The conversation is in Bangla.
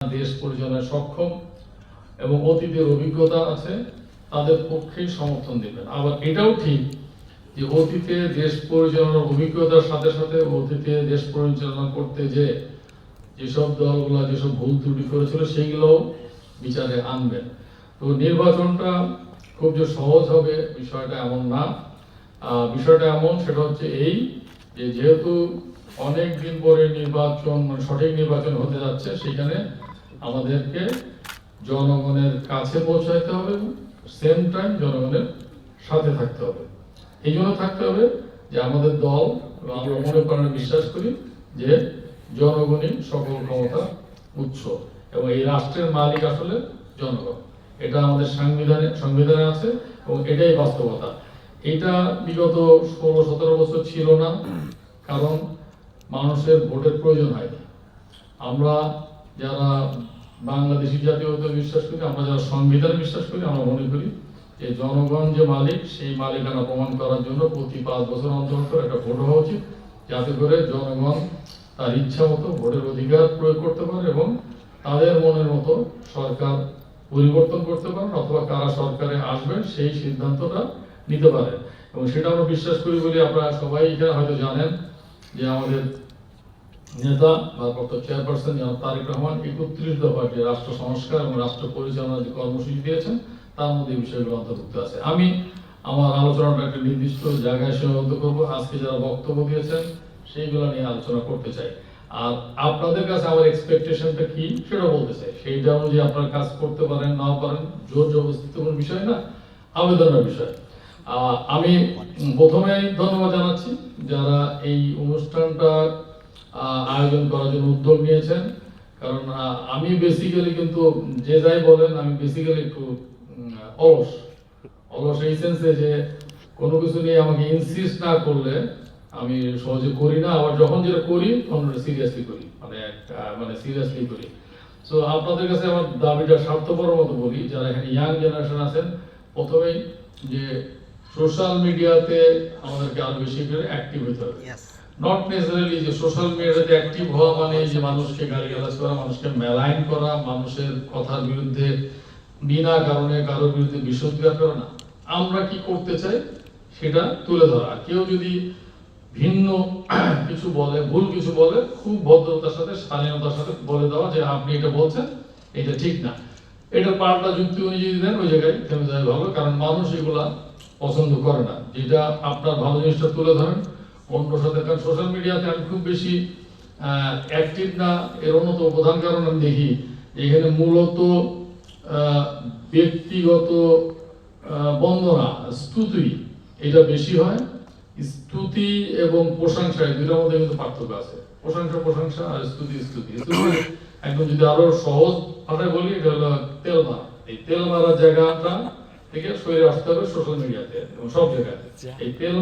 দেশ পরিচালনায় সক্ষম এবং অতীতের অভিজ্ঞতা আছে তাদের পক্ষেই সমর্থন দিবেন। আবার এটাও ঠিক যে অতীতে দেশ পরিচালনার অভিজ্ঞতার সাথে সাথে অতীতে দেশ পরিচালনা করতে যেসব দলগুলো যেসব ভুল ত্রুটি করেছিল সেইগুলোও বিচারে আনবেন। তো নির্বাচনটা খুব যে সহজ হবে বিষয়টা এমন না। বিষয়টা এমন, সেটা হচ্ছে এই যে যেহেতু অনেক দিন পরে নির্বাচন সঠিক নির্বাচন হতে যাচ্ছে, সেখানে আমাদেরকে জনগণের কাছে পৌঁছাইতে হবে, সেম টাইম জনগণের সাথে থাকতে হবে। এই জন্য থাকতে হবে যে আমাদের দল, আমরা মনে করেন বিশ্বাস করি যে জনগণই সকল ক্ষমতা উৎস এবং এই রাষ্ট্রের মালিক আসলে জনগণ। এটা আমাদের সংবিধানে আছে এবং এটাই বাস্তবতা। এটা বিগত 16-17 বছর ছিল না, কারণ মানুষের ভোটের প্রয়োজন হয়নি। আমরা যারা বাংলাদেশী জাতীয়তা বিশ্বাস করি, আমরা যারা সংবিধানে বিশ্বাস করি, আমরা মনে করি যে জনগণ যে মালিক, সেই মালিকানা প্রমাণ করার জন্য প্রতি 5 বছর অন্তর অন্তর একটা ভোট হওয়া উচিত, যাতে করে জনগণ তার ইচ্ছা মতো ভোটের অধিকার প্রয়োগ করতে পারে এবং তাদের মনের মতো সরকার পরিবর্তন করতে পারেন অথবা কারা সরকারে আসবেন সেই সিদ্ধান্তটা নিতে পারেন। এবং সেটা আমরা বিশ্বাস করি বলে আপনারা সবাই এখানে হয়তো জানেন যে আমাদের নেতা ভারপ্রাপ্ত চেয়ারপারসন জনাব তারেক রহমান 31 দফার যে রাষ্ট্র সংস্কার এবং রাষ্ট্র পরিচালনার যে কর্মসূচি দিয়েছেন, তার মধ্যে এই বিষয়গুলো অন্তর্ভুক্ত আছে। আমি আমার আলোচনাটা একটা নির্দিষ্ট জায়গায় সীমাবদ্ধ করবো। আজকে যারা বক্তব্য দিয়েছেন সেইগুলো নিয়ে আলোচনা করতে চাই। আর আপনাদের কাছে আমার এক্সপেকটেশনটা কি সেটা বলতে চাই। সেইটা অনুযায়ী আপনারা কাজ করতে পারেন নাও পারেন, জোর জবরদস্তি কোনো বিষয় না, আবেদনের বিষয়। আমি প্রথমেই ধন্যবাদ জানাচ্ছি যারা এই অনুষ্ঠানটা আয়োজন করার জন্য উদ্যোগ নিয়েছেন। কারণ আমি বেসিক্যালি কিন্তু যে যাই বলেন, আমি বেসিক্যালি একটু অলস এই সেন্সে যে কোনো কিছু নিয়ে আমাকে ইনসিস্ট না করলে আমি সহজে করি না, আবার যখন যেটা করি তখন সিরিয়াসলি করি, মানে সিরিয়াসলি করি। সো আপনাদের কাছে আমার দাবিটা স্বার্থপর মতো বলি, যারা এখানে ইয়াং জেনারেশন আছেন, প্রথমেই যে সোশ্যাল মিডিয়াতে আমাদেরকে আরো বেশি করে অ্যাক্টিভ হতে হবে। নট নেসেসারিলি যে সোশ্যাল মিডিয়াতে অ্যাক্টিভ হওয়া মানে যে মানুষকে গালিগালাজ করা, মানুষকে মেলাইন করা, মানুষের কথার বিরুদ্ধে বিনা কারণে কারোর বিরুদ্ধে বিষোদ্গার করা না। আমরা কি করতে চাই সেটা তুলে ধরা। কেউ যদি ভিন্ন কিছু বলে, ভুল কিছু বলে, খুব ভদ্রতার সাথে স্বাধীনতার সাথে বলে দেওয়া যে আপনি এটা বলছেন, এটা ঠিক না। এটা পাল্টা যুক্তি অনুযায়ী দেন, ওই জায়গায় থেমে যায় ভালো, কারণ মানুষ এগুলা পছন্দ করে না। যেটা আপনার ভালো জিনিসটা তুলে ধরেন অন্য সাথে। কারণ সোশ্যাল মিডিয়াতে আমি খুব বেশি অ্যাক্টিভ না, এর অন্যতম প্রধান কারণ আমি দেখি এখানে মূলত ব্যক্তিগত বন্দনা, স্তুতি এটা বেশি হয়। স্তুতি এবং প্রশংসা এই দুটোর মধ্যে কিন্তু পার্থক্য আছে। প্রশংসা আর স্তুতি। একদম যদি আরো সহজ ভাষায় বলি, এটা হলো তেল মারা। এই তেল মারার জায়গাটা থেকে সরে আসতে হবে সোশ্যাল মিডিয়াতে এবং সব জায়গায়। এই তেল